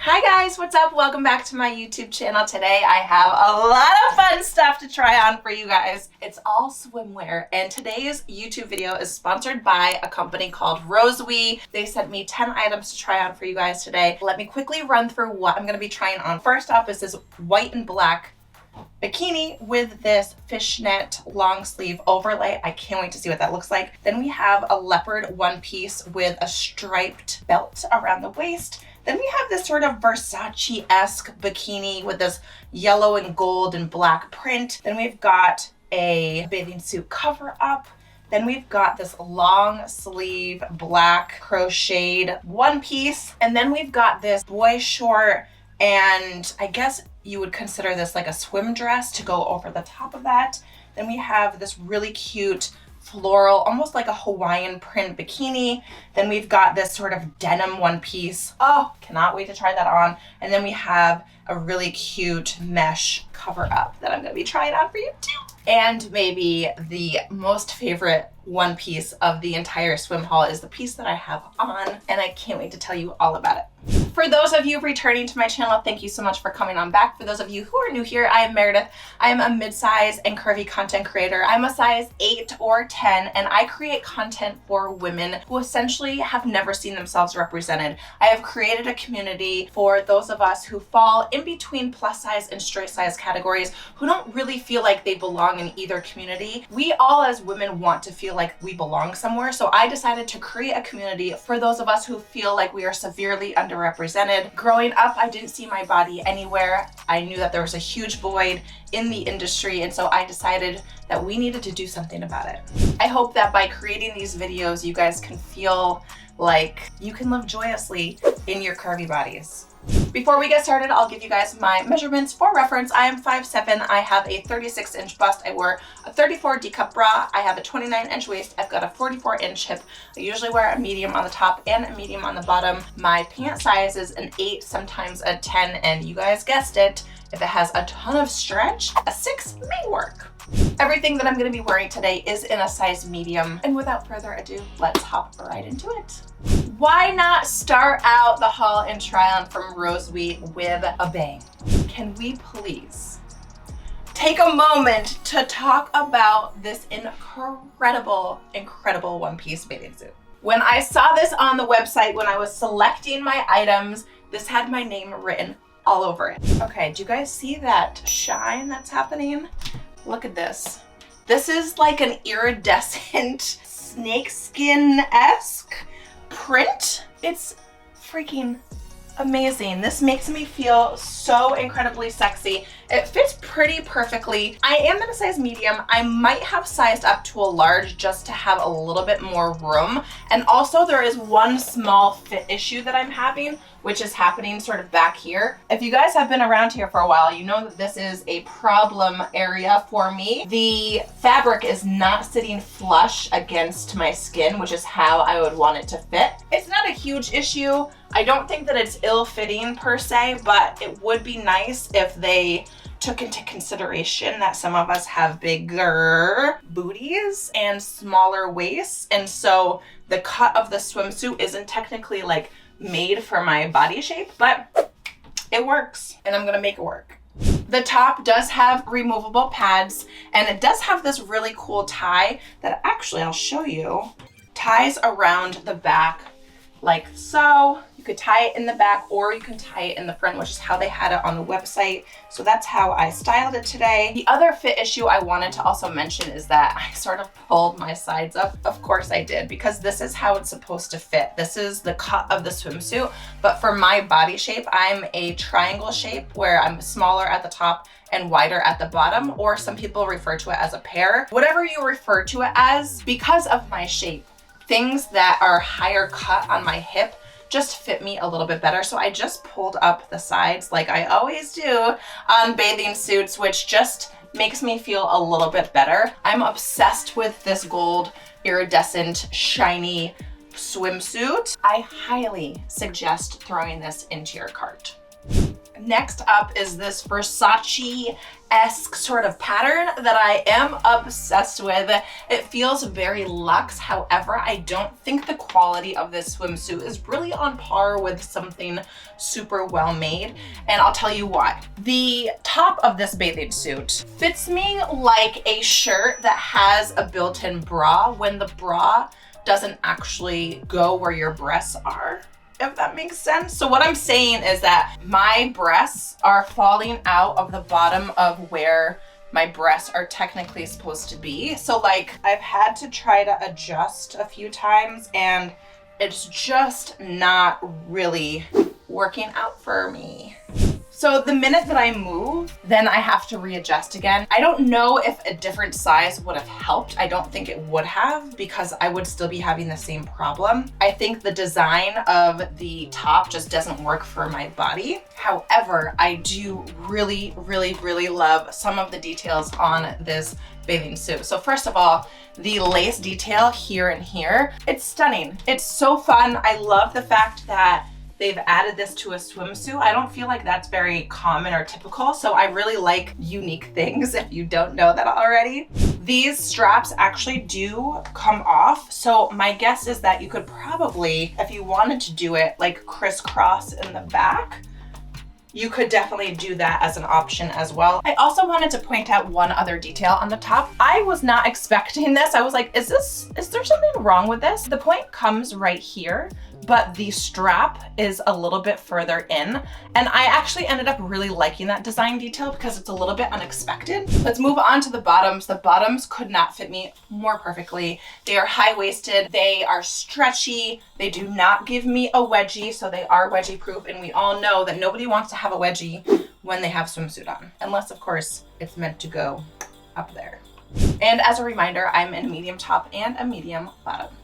Hi guys, what's up? Welcome back to my YouTube channel. Today I have a lot of fun stuff to try on for you guys. It's all swimwear, and today's YouTube video is sponsored by a company called Rosewe. They sent me 10 items to try on for you guys today. Let me quickly run through what I'm going to be trying on. First up is this white and black bikini with this fishnet long sleeve overlay. I can't wait to see what that looks like. Then we have a leopard one piece with a striped belt around the waist. Then we have this sort of Versace-esque bikini with this yellow and gold and black print. Then we've got a bathing suit cover up. Then we've got this long sleeve black crocheted one piece. And then we've got this boy short, and I guess you would consider this like a swim dress to go over the top of that. Then we have this really cute floral, almost like a Hawaiian print bikini. Then we've got this sort of denim one piece. Oh, cannot wait to try that on. And then we have a really cute mesh cover up that I'm going to be trying on for you too. And maybe the most favorite one piece of the entire swim haul is the piece that I have on, and I can't wait to tell you all about it. For those of you returning to my channel, thank you so much for coming on back. For those of you who are new here, I am Meredith. I am a mid-size and curvy content creator. I'm a size 8 or 10, and I create content for women who essentially have never seen themselves represented. I have created a community for those of us who fall in between plus size and straight size categories, who don't really feel like they belong in either community. We all as women want to feel like we belong somewhere, so I decided to create a community for those of us who feel like we are severely underrepresented. Growing up, I didn't see my body anywhere. I knew that there was a huge void in the industry, and so I decided that we needed to do something about it. I hope that by creating these videos, you guys can feel like you can live joyously in your curvy bodies. Before we get started, I'll give you guys my measurements for reference. I am 5'7". I have a 36-inch bust. I wear a 34 D-cup bra. I have a 29-inch waist. I've got a 44-inch hip. I usually wear a medium on the top and a medium on the bottom. My pant size is an 8, sometimes a 10, and you guys guessed it, if it has a ton of stretch, a 6 may work. Everything that I'm going to be wearing today is in a size medium. And without further ado, let's hop right into it. Why not start out the haul and try on from Rosewe with a bang? Can we please take a moment to talk about this incredible one-piece bathing suit? When I saw this on the website, when I was selecting my items, this had my name written all over it. Okay, do you guys see that shine that's happening? Look at this. This is like an iridescent snakeskin-esque print. It's freaking amazing. This makes me feel so incredibly sexy. It fits pretty perfectly. I am in a size medium. I might have sized up to a large just to have a little bit more room. And also there is one small fit issue that I'm having, which is happening sort of back here. If you guys have been around here for a while, you know that this is a problem area for me. The fabric is not sitting flush against my skin, which is how I would want it to fit. It's not a huge issue. I don't think that it's ill-fitting per se, but it would be nice if they took into consideration that some of us have bigger booties and smaller waists, and so the cut of the swimsuit isn't technically like made for my body shape, but it works, and I'm gonna make it work. The top does have removable pads, and it does have this really cool tie that actually I'll show you. Ties around the back like so. You could tie it in the back or you can tie it in the front, which is how they had it on the website. So that's how I styled it today. The other fit issue I wanted to also mention is that I sort of pulled my sides up. Of course I did, because this is how it's supposed to fit. This is the cut of the swimsuit, but for my body shape, I'm a triangle shape where I'm smaller at the top and wider at the bottom, or some people refer to it as a pear. Whatever you refer to it as, because of my shape, things that are higher cut on my hip just fit me a little bit better. So I just pulled up the sides like I always do on bathing suits, which just makes me feel a little bit better. I'm obsessed with this gold iridescent shiny swimsuit. I highly suggest throwing this into your cart. Next up is this Versace-esque sort of pattern that I am obsessed with. It feels very luxe. However, I don't think the quality of this swimsuit is really on par with something super well made. And I'll tell you why. The top of this bathing suit fits me like a shirt that has a built-in bra when the bra doesn't actually go where your breasts are, if that makes sense. So what I'm saying is that my breasts are falling out of the bottom of where my breasts are technically supposed to be. So like I've had to try to adjust a few times and it's just not really working out for me. So the minute that I move, then I have to readjust again. I don't know if a different size would have helped. I don't think it would have because I would still be having the same problem. I think the design of the top just doesn't work for my body. However, I do really, really, really love some of the details on this bathing suit. So first of all, the lace detail here and here, it's stunning. It's so fun. I love the fact that they've added this to a swimsuit. I don't feel like that's very common or typical, so I really like unique things if you don't know that already. These straps actually do come off, so my guess is that you could probably, if you wanted to do it like crisscross in the back, you could definitely do that as an option as well. I also wanted to point out one other detail on the top. I was not expecting this. I was like, is there something wrong with this? The point comes right here, but the strap is a little bit further in. And I actually ended up really liking that design detail because it's a little bit unexpected. Let's move on to the bottoms. The bottoms could not fit me more perfectly. They are high-waisted, they are stretchy, they do not give me a wedgie, so they are wedgie proof, and we all know that nobody wants to have a wedgie when they have swimsuit on, unless of course it's meant to go up there. And as a reminder, I'm in a medium top and a medium bottom.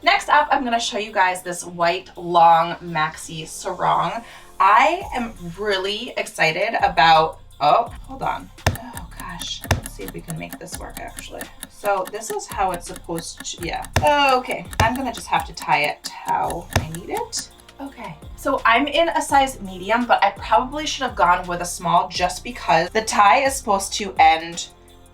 Next up, I'm gonna show you guys this white long maxi sarong. I am really excited about, oh, hold on. Oh gosh, let's see if we can make this work actually. So this is how it's supposed to, yeah. Oh, okay, I'm gonna just have to tie it how I need it. Okay, so I'm in a size medium, but I probably should have gone with a small just because the tie is supposed to end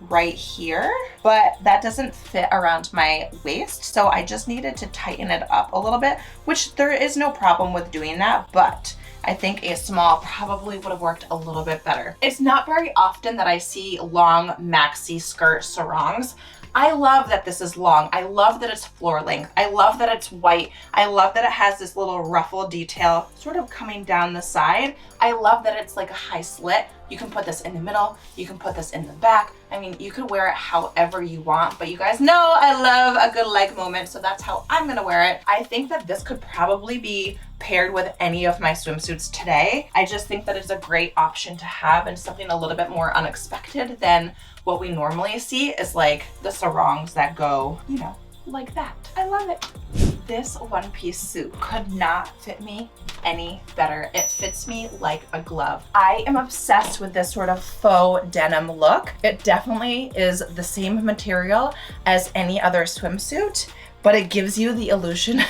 right here, but that doesn't fit around my waist. So I just needed to tighten it up a little bit, which there is no problem with doing that, but I think a small probably would have worked a little bit better. It's not very often that I see long maxi skirt sarongs. I love that this is long. I love that it's floor length. I love that it's white. I love that it has this little ruffle detail sort of coming down the side. I love that it's like a high slit. You can put this in the middle. You can put this in the back. I mean, you could wear it however you want, but you guys know I love a good leg moment, so that's how I'm gonna wear it. I think that this could probably be paired with any of my swimsuits today. I just think that it's a great option to have and something a little bit more unexpected than what we normally see is like the sarongs that go, you know, like that. I love it. This one-piece suit could not fit me any better. It fits me like a glove. I am obsessed with this sort of faux denim look. It definitely is the same material as any other swimsuit, but it gives you the illusion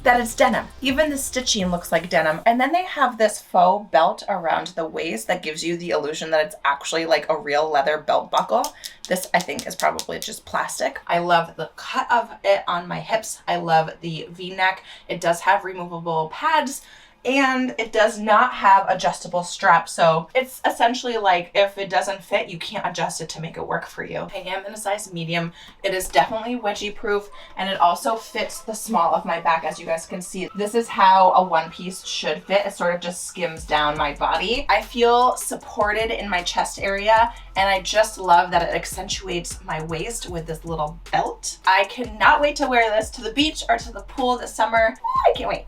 that it's denim. Even the stitching looks like denim. And then they have this faux belt around the waist that gives you the illusion that it's actually like a real leather belt buckle. This, I think, is probably just plastic. I love the cut of it on my hips. I love the V-neck. It does have removable pads, and it does not have adjustable straps. So it's essentially like if it doesn't fit, you can't adjust it to make it work for you. I am in a size medium. It is definitely wedgie proof, and it also fits the small of my back, as you guys can see. This is how a one piece should fit. It sort of just skims down my body. I feel supported in my chest area, and I just love that it accentuates my waist with this little belt. I cannot wait to wear this to the beach or to the pool this summer. I can't wait.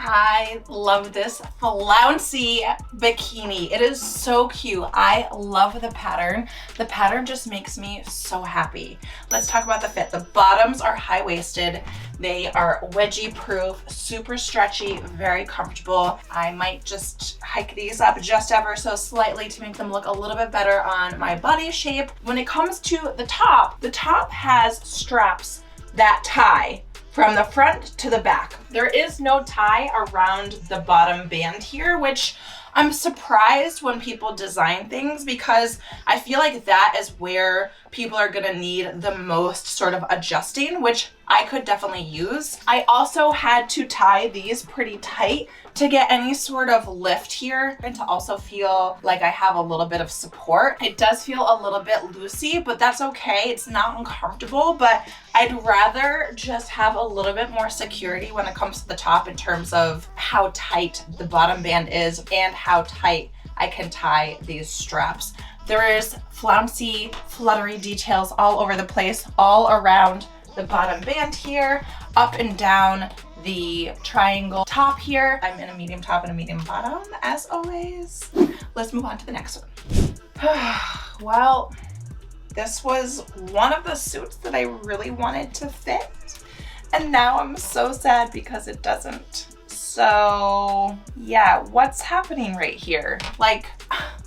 I love this flouncy bikini. It is so cute. I love the pattern. The pattern just makes me so happy. Let's talk about the fit. The bottoms are high-waisted. They are wedgie proof, super stretchy, very comfortable. I might just hike these up just ever so slightly to make them look a little bit better on my body shape. When it comes to the top has straps that tie from the front to the back. There is no tie around the bottom band here, which I'm surprised when people design things because I feel like that is where people are gonna need the most sort of adjusting, which I could definitely use. I also had to tie these pretty tight to get any sort of lift here and to also feel like I have a little bit of support. It does feel a little bit loosey, but that's okay. It's not uncomfortable, but I'd rather just have a little bit more security when it comes to the top in terms of how tight the bottom band is and how tight I can tie these straps. There is flouncy, fluttery details all over the place, all around the bottom band here, up and down the triangle top here. I'm in a medium top and a medium bottom, as always. Let's move on to the next one. Well, this was one of the suits that I really wanted to fit, and now I'm so sad because it doesn't. So yeah, what's happening right here? Like,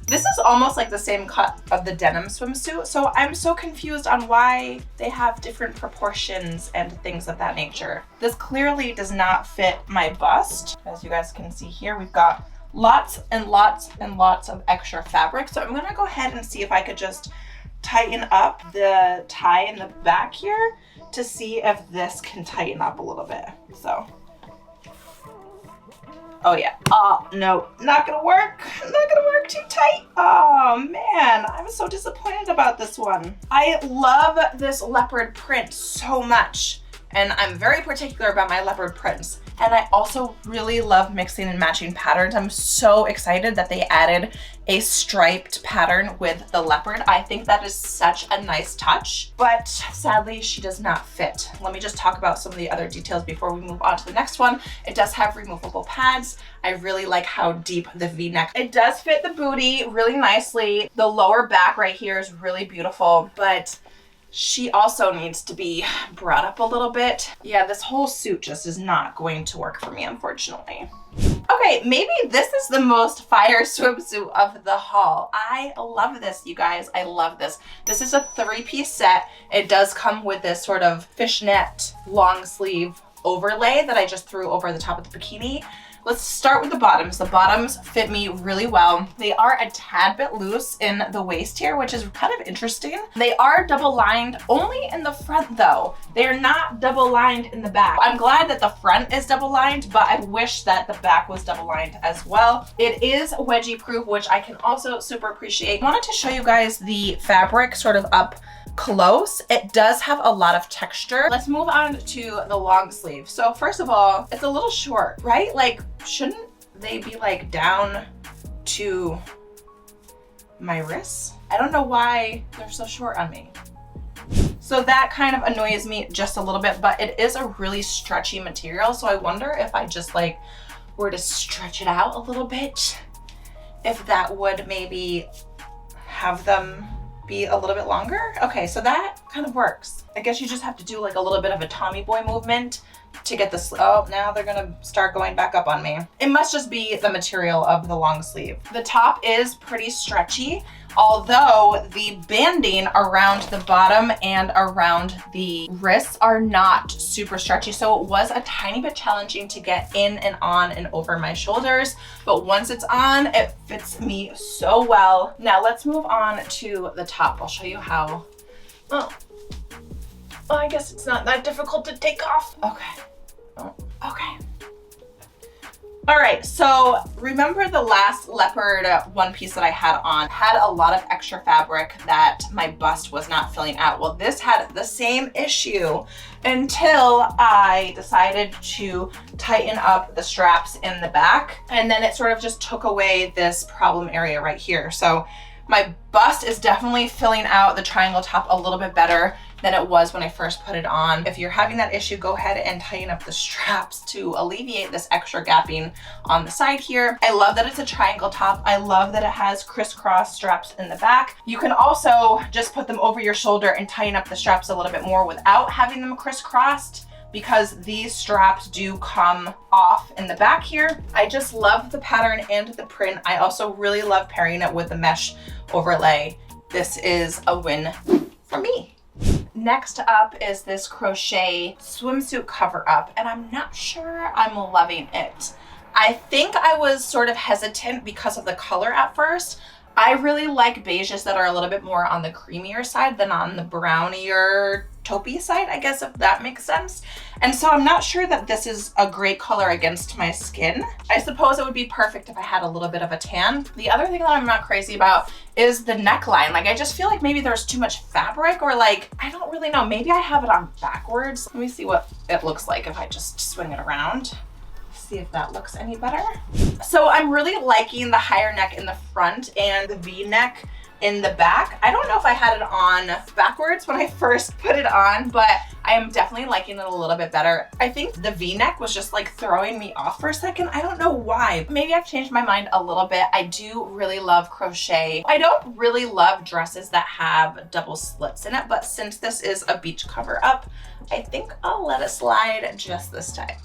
this is almost like the same cut of the denim swimsuit, so I'm so confused on why they have different proportions and things of that nature. This clearly does not fit my bust. As you guys can see here, we've got lots and lots and lots of extra fabric. So I'm gonna go ahead and see if I could just tighten up the tie in the back here to see if this can tighten up a little bit. So. Oh yeah, oh no, not gonna work. Not gonna work too tight. Oh man, I'm so disappointed about this one. I love this leopard print so much, and I'm very particular about my leopard prints. And I also really love mixing and matching patterns. I'm so excited that they added a striped pattern with the leopard. I think that is such a nice touch, but sadly she does not fit. Let me just talk about some of the other details before we move on to the next one. It does have removable pads. I really like how deep the V-neck. It does fit the booty really nicely. The lower back right here is really beautiful, but she also needs to be brought up a little bit. Yeah, this whole suit just is not going to work for me, unfortunately. Okay, maybe this is the most fire swimsuit of the haul. I love this, you guys. I love this. This is a 3-piece set. It does come with this sort of fishnet long sleeve overlay that I just threw over the top of the bikini. Let's start with the bottoms. The bottoms fit me really well. They are a tad bit loose in the waist here, which is kind of interesting. They are double lined only in the front though. They are not double lined in the back. I'm glad that the front is double lined, but I wish that the back was double lined as well. It is wedgie proof, which I can also super appreciate. I wanted to show you guys the fabric sort of up close. It does have a lot of texture. Let's move on to the long sleeve. So first of all, it's a little short, right? Like, shouldn't they be like down to my wrists? I don't know why they're so short on me. So that kind of annoys me just a little bit, but it is a really stretchy material. So I wonder if I just like were to stretch it out a little bit, if that would maybe have them be a little bit longer. Okay, so that kind of works. I guess you just have to do like a little bit of a Tommy boy movement to get this. Oh, now they're gonna start going back up on me. It must just be the material of the long sleeve. The top is pretty stretchy, although the banding around the bottom and around the wrists are not super stretchy. So it was a tiny bit challenging to get in and on and over my shoulders, but once it's on, it fits me so well. Now let's move on to the top. I'll show you how. Oh, I guess it's not that difficult to take off. Okay. Oh, okay. All right, so remember the last leopard one piece that I had on had a lot of extra fabric that my bust was not filling out. Well, this had the same issue until I decided to tighten up the straps in the back, and then it sort of just took away this problem area right here. So my bust is definitely filling out the triangle top a little bit better than it was when I first put it on. If you're having that issue, go ahead and tighten up the straps to alleviate this extra gapping on the side here. I love that it's a triangle top. I love that it has crisscross straps in the back. You can also just put them over your shoulder and tighten up the straps a little bit more without having them crisscrossed, because these straps do come off in the back here. I just love the pattern and the print. I also really love pairing it with the mesh overlay. This is a win for me. Next up is this crochet swimsuit cover up, and I'm not sure I'm loving it. I think I was sort of hesitant because of the color at first. I really like beiges that are a little bit more on the creamier side than on the brownier taupey side, I guess, if that makes sense. And so I'm not sure that this is a great color against my skin. I suppose it would be perfect if I had a little bit of a tan. The other thing that I'm not crazy about is the neckline. Like, I just feel like maybe there's too much fabric, or like, I don't really know. Maybe I have it on backwards. Let me see what it looks like if I just swing it around. See if that looks any better. So I'm really liking the higher neck in the front and the V-neck in the back. I don't know if I had it on backwards when I first put it on, but I am definitely liking it a little bit better. I think the V-neck was just like throwing me off for a second. I don't know why. Maybe I've changed my mind a little bit. I do really love crochet. I don't really love dresses that have double slits in it, but since this is a beach cover up, I think I'll let it slide just this time.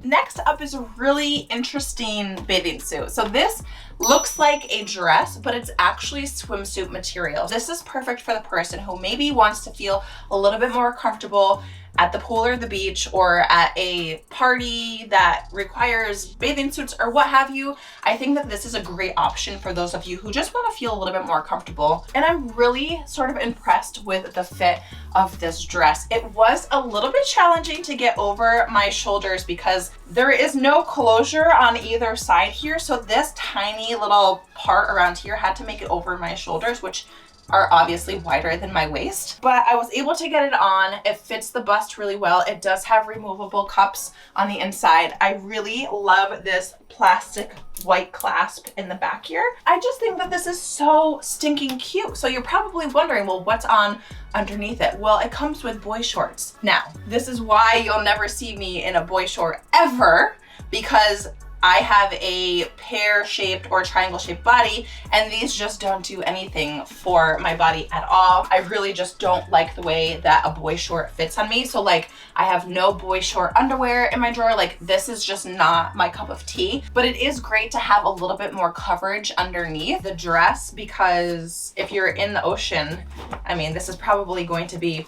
Next up is a really interesting bathing suit. So this looks like a dress, but it's actually swimsuit material. This is perfect for the person who maybe wants to feel a little bit more comfortable at the pool or the beach, or at a party that requires bathing suits or what have you. I think that this is a great option for those of you who just want to feel a little bit more comfortable. And I'm really sort of impressed with the fit of this dress. It was a little bit challenging to get over my shoulders because there is no closure on either side here. So this tiny little part around here had to make it over my shoulders, which are obviously wider than my waist, but I was able to get it on. It fits the bust really well. It does have removable cups on the inside. I really love this plastic white clasp in the back here. I just think that this is so stinking cute. So you're probably wondering, well, what's on underneath it? Well, it comes with boy shorts. Now, this is why you'll never see me in a boy short ever, because I have a pear-shaped or triangle-shaped body, and these just don't do anything for my body at all. I really just don't like the way that a boy short fits on me. So like, I have no boy short underwear in my drawer. Like, this is just not my cup of tea, but it is great to have a little bit more coverage underneath the dress, because if you're in the ocean, I mean, this is probably going to be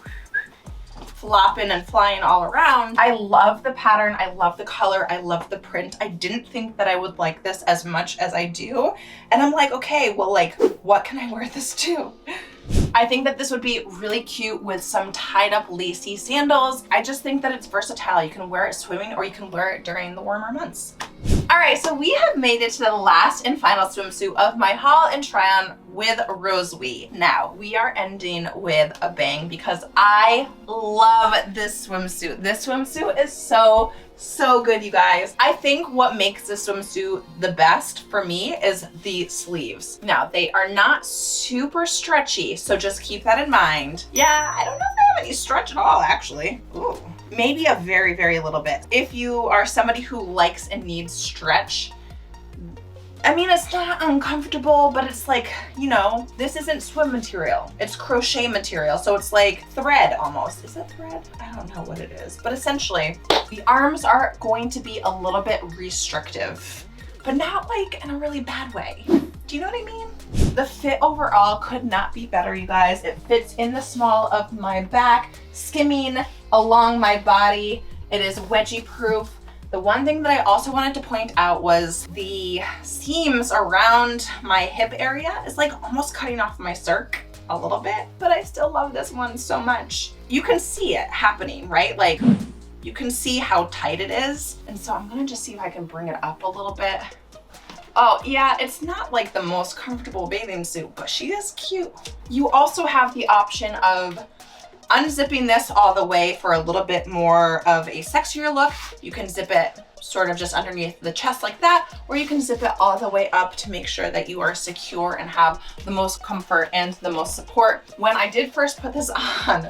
flopping and flying all around. I love the pattern. I love the color. I love the print. I didn't think that I would like this as much as I do. And I'm like, okay, well, like, what can I wear this to? I think that this would be really cute with some tied up lacy sandals. I just think that it's versatile. You can wear it swimming or you can wear it during the warmer months. All right, so we have made it to the last and final swimsuit of my haul and try on with Rosewe. Now, we are ending with a bang because I love this swimsuit. This swimsuit is so good, you guys. I think what makes this swimsuit the best for me is the sleeves. Now, they are not super stretchy, so just keep that in mind. Yeah, I don't know if they have any stretch at all, actually. Ooh. Maybe a very, very little bit. If you are somebody who likes and needs stretch, I mean, it's not uncomfortable, but it's like, you know, this isn't swim material. It's crochet material. So it's like thread almost. Is it thread? I don't know what it is, but essentially the arms are going to be a little bit restrictive, but not like in a really bad way. Do you know what I mean? The fit overall could not be better, you guys. It fits in the small of my back, skimming along my body. It is wedgie proof. The one thing that I also wanted to point out was the seams around my hip area is like almost cutting off my circ a little bit, but I still love this one so much. You can see it happening, right? Like, you can see how tight it is. And so I'm gonna just see if I can bring it up a little bit. Oh yeah, it's not like the most comfortable bathing suit, but she is cute. You also have the option of unzipping this all the way for a little bit more of a sexier look. You can zip it sort of just underneath the chest like that, or you can zip it all the way up to make sure that you are secure and have the most comfort and the most support. When I did first put this on,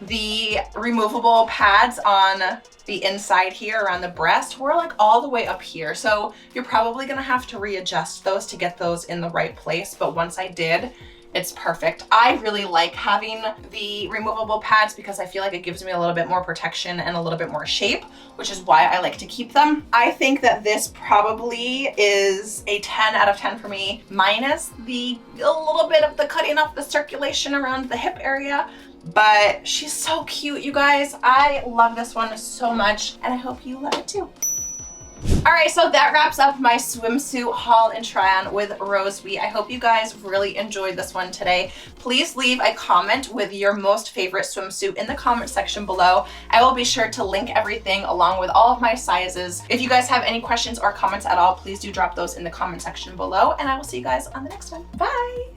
the removable pads on the inside here around the breast were like all the way up here. So you're probably gonna have to readjust those to get those in the right place. But once I did, it's perfect. I really like having the removable pads because I feel like it gives me a little bit more protection and a little bit more shape, which is why I like to keep them. I think that this probably is a 10 out of 10 for me, minus a little bit of the cutting off the circulation around the hip area. But she's so cute, you guys. I love this one so much, and I hope you love it too. All right, so that wraps up my swimsuit haul and try on with Rosewe. I hope you guys really enjoyed this one today. Please leave a comment with your most favorite swimsuit in the comment section below. I will be sure to link everything along with all of my sizes. If you guys have any questions or comments at all, please do drop those in the comment section below, and I will see you guys on the next one. Bye.